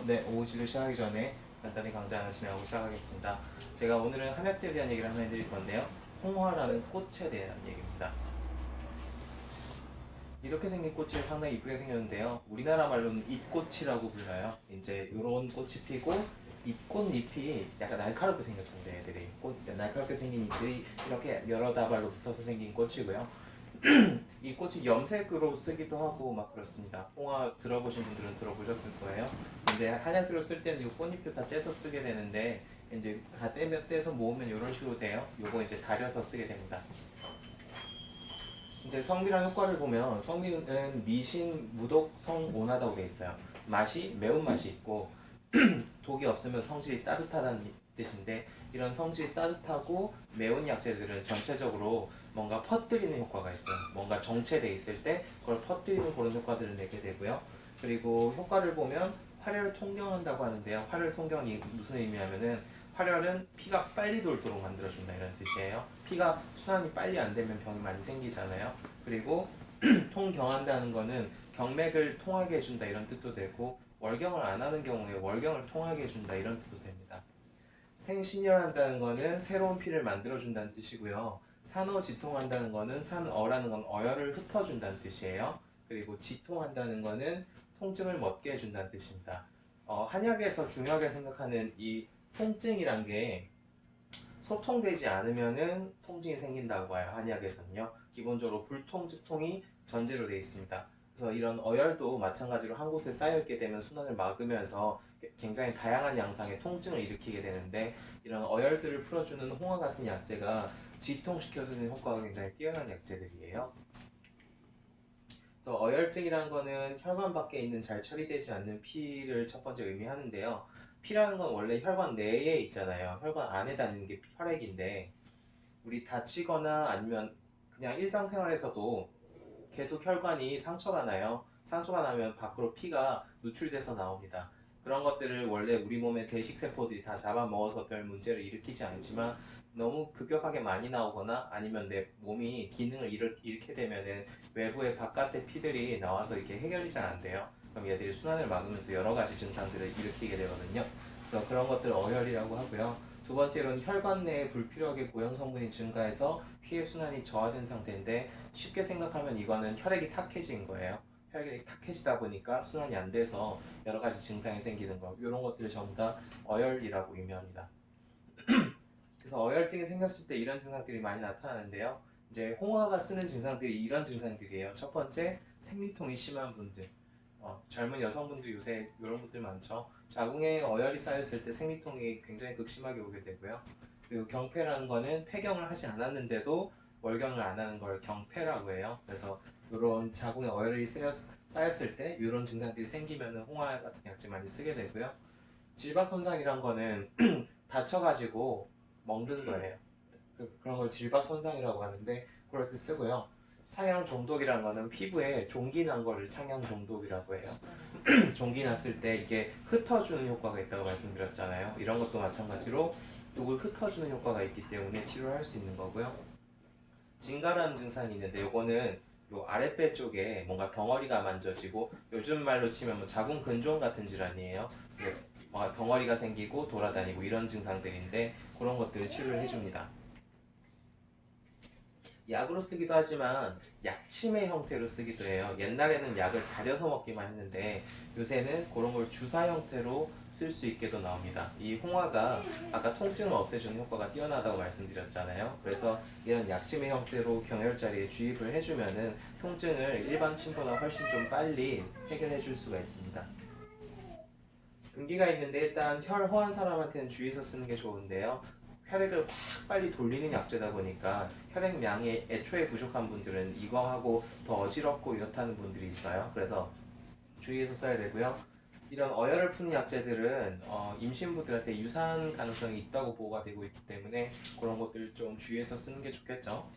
네, 오후 진료 시작하기 전에 간단히 강좌 하나 진행하고 시작하겠습니다. 제가 오늘은 한약재에 대한 얘기를 하나 해드릴 건데요. 홍화라는 꽃에 대한 얘기입니다. 이렇게 생긴 꽃이 상당히 이쁘게 생겼는데요. 우리나라 말로는 잇꽃이라고 불러요. 이제 이런 꽃이 피고 잇꽃잎이 약간 날카롭게 생겼습니다. 애들이 날카롭게 생긴 잎들이 이렇게 여러 다발로 붙어서 생긴 꽃이고요. 이 꽃이 염색으로 쓰기도 하고 막 그렇습니다. 홍화 들어보신 분들은 들어보셨을 거예요. 이제 한약재로 쓸 때는 이 꽃잎들 다 떼서 쓰게 되는데 이제 다 떼서 모으면 이런 식으로 돼요. 요거 이제 다려서 쓰게 됩니다. 이제 성비랑 효과를 보면 성비는 미신, 무독, 성온하다고 되어 있어요. 맛이 매운맛이 있고 독이 없으면 성질이 따뜻하다는 뜻인데 이런 성질이 따뜻하고 매운 약재들은 전체적으로 뭔가 퍼뜨리는 효과가 있어요. 뭔가 정체돼 있을 때 그걸 퍼뜨리는 그런 효과들을 내게 되고요. 그리고 효과를 보면 활혈 통경한다고 하는데요. 활혈 통경이 무슨 의미냐면은 활혈은 피가 빨리 돌도록 만들어준다 이런 뜻이에요. 피가 순환이 빨리 안 되면 병이 많이 생기잖아요. 그리고 통경한다는 거는 경맥을 통하게 해준다 이런 뜻도 되고 월경을 안 하는 경우에 월경을 통하게 해준다 이런 뜻도 됩니다. 생신혈한다는 거는 새로운 피를 만들어준다는 뜻이고요. 산어지통한다는 거는 산어라는 건 어혈을 흩어준다는 뜻이에요. 그리고 지통한다는 거는 통증을 멎게 해준다는 뜻입니다. 한약에서 중요하게 생각하는 이 통증이란 게 소통되지 않으면은 통증이 생긴다고 봐요. 한의학에서는요. 기본적으로 불통증통이 전제로 되어 있습니다. 그래서 이런 어혈도 마찬가지로 한 곳에 쌓여있게 되면 순환을 막으면서 굉장히 다양한 양상의 통증을 일으키게 되는데 이런 어혈들을 풀어주는 홍화 같은 약재가 지통시켜주는 효과가 굉장히 뛰어난 약재들이에요. 그래서 어혈증이라는 거는 혈관 밖에 있는 잘 처리되지 않는 피를 첫 번째 의미하는데요. 피라는 건 원래 혈관 내에 있잖아요. 혈관 안에 다니는 게 혈액인데 우리 다치거나 아니면 그냥 일상생활에서도 계속 혈관이 상처가 나요. 상처가 나면 밖으로 피가 누출돼서 나옵니다. 그런 것들을 원래 우리 몸의 대식세포들이 다 잡아먹어서 별 문제를 일으키지 않지만 너무 급격하게 많이 나오거나 아니면 내 몸이 기능을 잃게 되면은 외부의 바깥의 피들이 나와서 이렇게 해결이 잘 안 돼요. 그럼 얘들이 순환을 막으면서 여러 가지 증상들을 일으키게 되거든요. 그래서 그런 것들을 어혈이라고 하고요. 두 번째로는 혈관 내에 불필요하게 고형 성분이 증가해서 피의 순환이 저하된 상태인데 쉽게 생각하면 이거는 혈액이 탁해진 거예요. 혈액이 탁해지다 보니까 순환이 안 돼서 여러 가지 증상이 생기는 거 이런 것들을 전부 다 어혈이라고 의미합니다. 그래서 어혈증이 생겼을 때 이런 증상들이 많이 나타나는데요. 이제 홍화가 쓰는 증상들이 이런 증상들이에요. 첫 번째 생리통이 심한 분들, 젊은 여성분들 요새 이런 분들 많죠. 자궁에 어혈이 쌓였을 때 생리통이 굉장히 극심하게 오게 되고요. 그리고 경패라는 거는 폐경을 하지 않았는데도 월경을 안 하는 걸 경패라고 해요. 그래서 이런 자궁에 어혈이 쌓였을 때 이런 증상들이 생기면 홍화 같은 약재 많이 쓰게 되고요. 질박손상이란 거는 다쳐가지고 멍든 거예요. 그런 걸 질박손상이라고 하는데 그럴 때 쓰고요. 창양종독이라는 거는 피부에 종기 난 거를 창양종독이라고 해요. 종기 났을 때 이게 흩어주는 효과가 있다고 말씀드렸잖아요. 이런 것도 마찬가지로 이걸 흩어주는 효과가 있기 때문에 치료를 할 수 있는 거고요. 진가라는 증상이 있는데 요거는 요 아랫배 쪽에 뭔가 덩어리가 만져지고 요즘 말로 치면 뭐 자궁 근종 같은 질환이에요. 덩어리가 생기고 돌아다니고 이런 증상들인데 그런 것들을 치료를 해줍니다. 약으로 쓰기도 하지만 약침의 형태로 쓰기도 해요. 옛날에는 약을 달여서 먹기만 했는데 요새는 그런 걸 주사 형태로 쓸 수 있게도 나옵니다. 이 홍화가 아까 통증을 없애주는 효과가 뛰어나다고 말씀드렸잖아요. 그래서 이런 약침의 형태로 경혈자리에 주입을 해주면은 통증을 일반 침보다 훨씬 좀 빨리 해결해 줄 수가 있습니다. 금기가 있는데 일단 혈호한 사람한테는 주의해서 쓰는 게 좋은데요. 혈액을 확 빨리 돌리는 약재다 보니까 혈액량이 애초에 부족한 분들은 이거하고 더 어지럽고 이렇다는 분들이 있어요. 그래서 주의해서 써야 되고요. 이런 어혈을 푸는 약재들은 임신부들한테 유산 가능성이 있다고 보고가 되고 있기 때문에 그런 것들 좀 주의해서 쓰는 게 좋겠죠.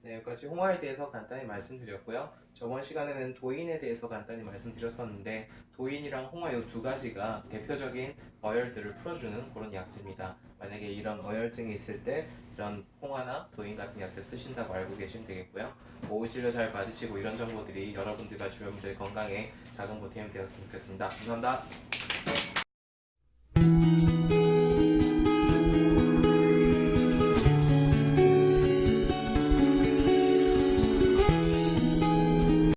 네, 여기까지 홍화에 대해서 간단히 말씀드렸고요. 저번 시간에는 도인에 대해서 간단히 말씀드렸었는데 도인이랑 홍화 이 두 가지가 대표적인 어혈들을 풀어주는 그런 약재입니다. 만약에 이런 어혈증이 있을 때 이런 홍화나 도인 같은 약재 쓰신다고 알고 계시면 되겠고요. 보호 진료 잘 받으시고 이런 정보들이 여러분들과 주변분들 건강에 작은 보탬이 되었으면 좋겠습니다. 감사합니다.